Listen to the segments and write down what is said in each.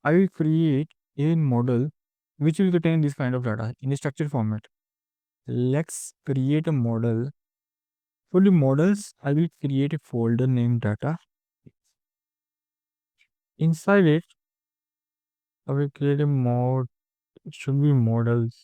I will create a model which will contain this kind of data in a structured format. Let's create a model. For the models, I will create a folder named data. Inside it, I will create a mod. It should be models.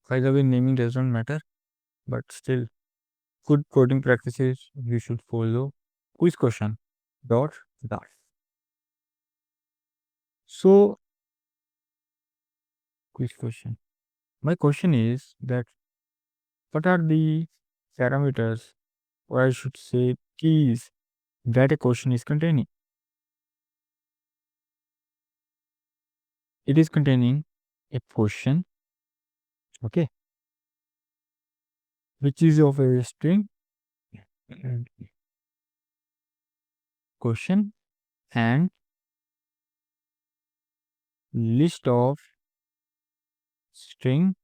By the way, naming doesn't matter, but still, good coding practices we should follow. Quiz question. Dot dot. So, quiz question. My question is that what are the parameters, or I should say keys, that a question is containing? It is containing a question, okay, which is of a string question and list of string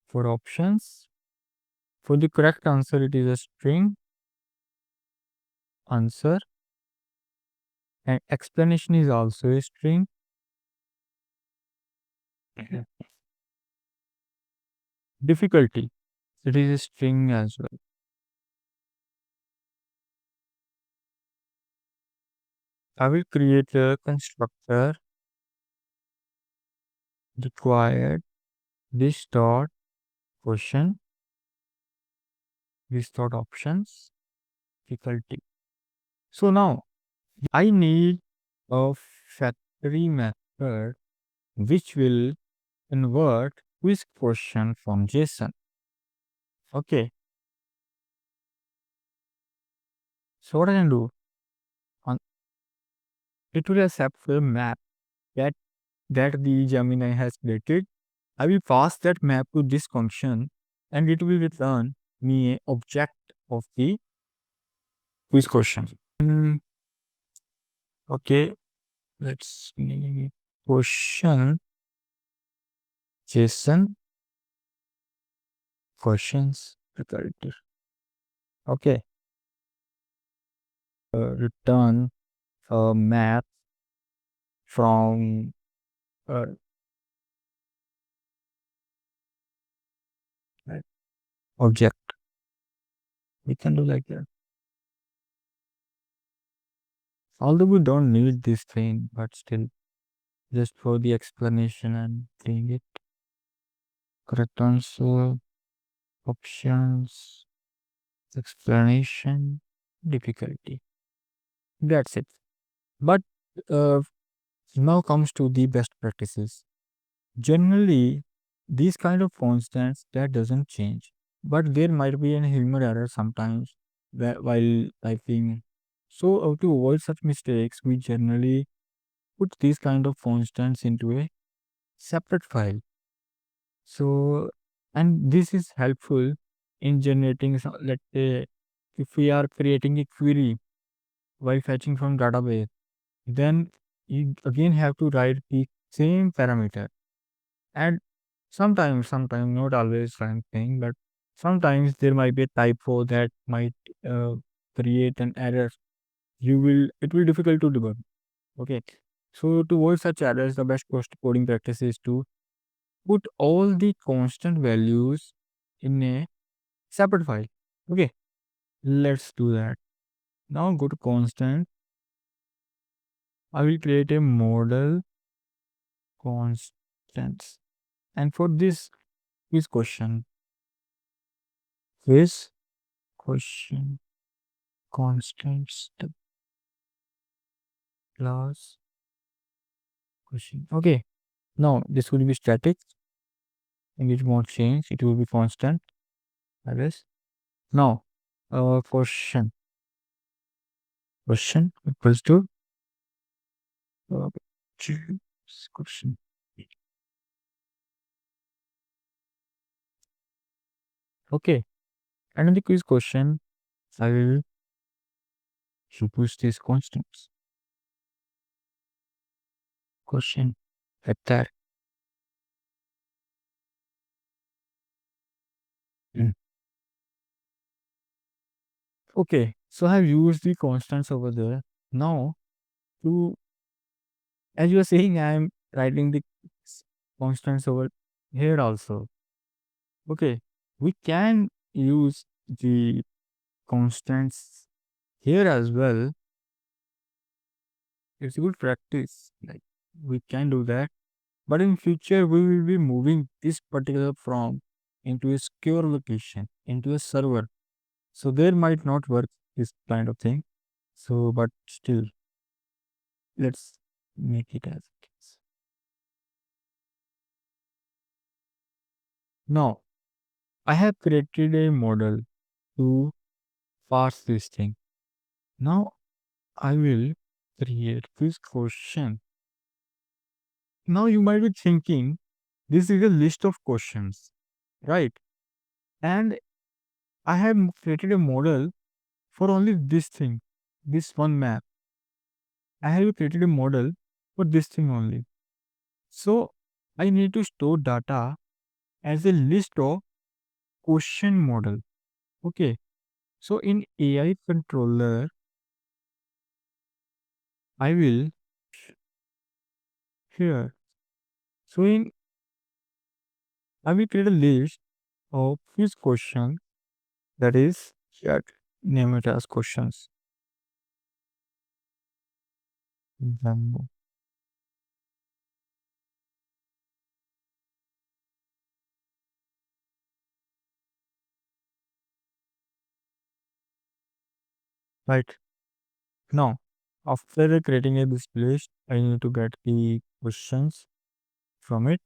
for options. For the correct answer, it is a string answer, and explanation is also a string. Difficulty, it is a string as well. I will create a constructor required this dot question, this dot options, difficulty. So now I need a factory method which will convert quiz question from JSON. Okay, so what I can do? On it will accept the map that the Gemini has created. I will pass that map to this function, and it will return me a object of the quiz question. Okay, let's name it question JSON questions character. Okay, return a map from uh, object. We can do like that. Although we don't need this thing, but still, just for the explanation and doing it. Correct answer, options, explanation, difficulty. That's it. But uh, now comes to the best practices. Generally, these kind of constants that doesn't change, but there might be an human error sometimes while typing. So to avoid such mistakes, we generally put these kind of constants into a separate file. So, and this is helpful in generating, let's say, if we are creating a query while fetching from database, then you again have to write the same parameter. And sometimes, not always I'm saying, but sometimes there might be a typo that might uh, create an error. It will difficult to debug. Okay. So to avoid such errors, the best coding practice is to put all the constant values in a separate file. Okay, let's do that. Now go to constant. I will create a model constants. And for this quiz question, quiz question constants the class question. Okay, now this will be static and it won't change. It will be constant. I guess. Now, question equals to uh, question. Okay, and in the quiz question, I will suppose these constants. Question at that. Mm. Okay, so I have used the constants over there. Now, to As you are saying, I am writing the constants over here also. Okay, we can use the constants here as well. It's a good practice. Like we can do that. But in future, we will be moving this particular from into a secure location, into a server. So there might not work this kind of thing. So, but still, let's make it as it is. Now, I have created a model to parse this thing. Now, I will create this question. Now, you might be thinking, this is a list of questions, right? And I have created a model for only this thing, this one map. I have created a model for this thing only. So I need to store data as a list of question model. Okay. So in AI controller, I will here. So in I will create a list of these questions that is that name it as questions. Then, right now, after creating a this list, I need to get the questions from it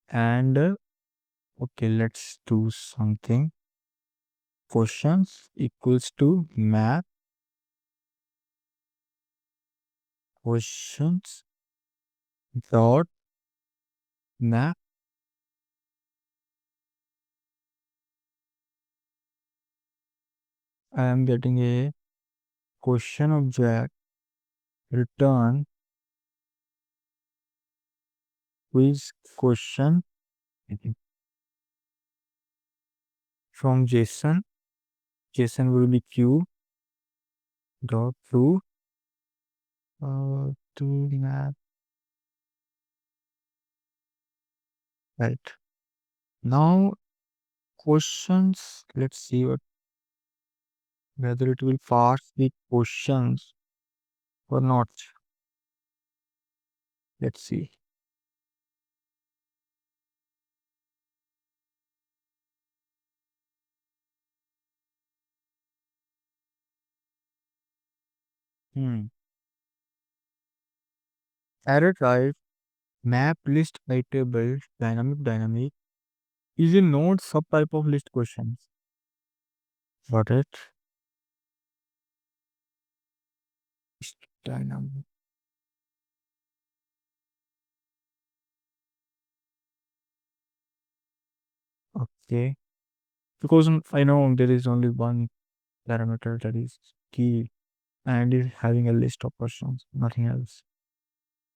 and okay, let's do something. Questions equals to map questions dot map. I am getting a question object return quiz question from JSON. JSON will be q dot to map. Right now, questions. Let's see what whether it will parse the questions or not. Let's see. Hmm. Error type map list iterable dynamic is a node subtype of list questions. Got it? List dynamic. Okay. Because I know there is only one parameter that is key and is having a list of questions, nothing else.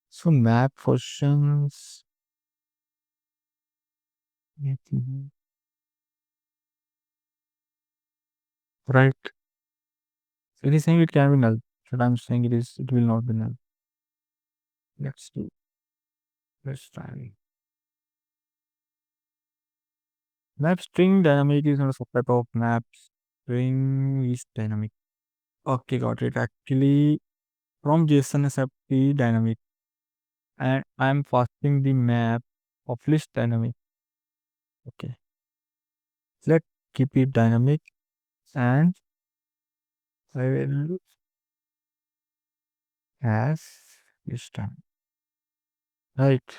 So map questions. Mhm. Right. It is saying it can be null. But I'm saying it will not be null. Let's do let's try. Map string dynamic is not a subtype of map string is dynamic. Okay, got it. Actually, from JSON accept the dynamic and I'm passing the map of list dynamic. Okay, let's keep it dynamic and I will as list dynamic. Right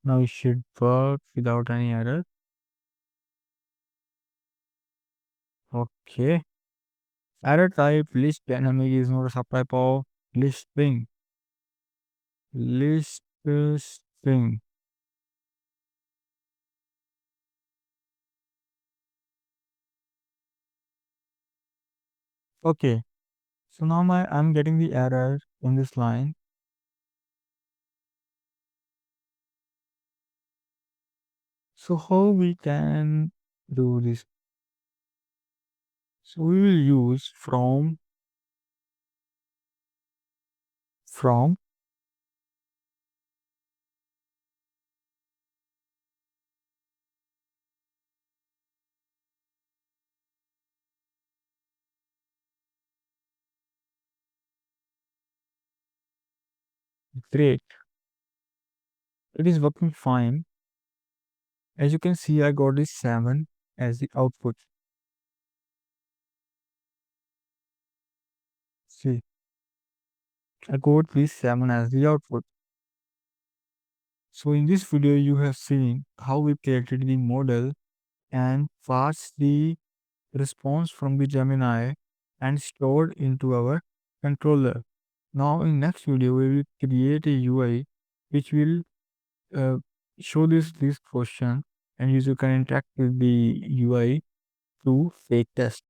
now it should work without any error. Okay, error type list dynamic is not a subtype of list string. List string. Okay, so now I'm getting the error in this line. So how we can do this? So we will use from Great. It is working fine. As you can see, I got this 7 as the output. See, I got this 7 as the output. So in this video, you have seen how we created the model and parsed the response from the Gemini and stored into our controller. Now in next video, we will create a UI which will uh, show this question and user can interact with the UI to fake test.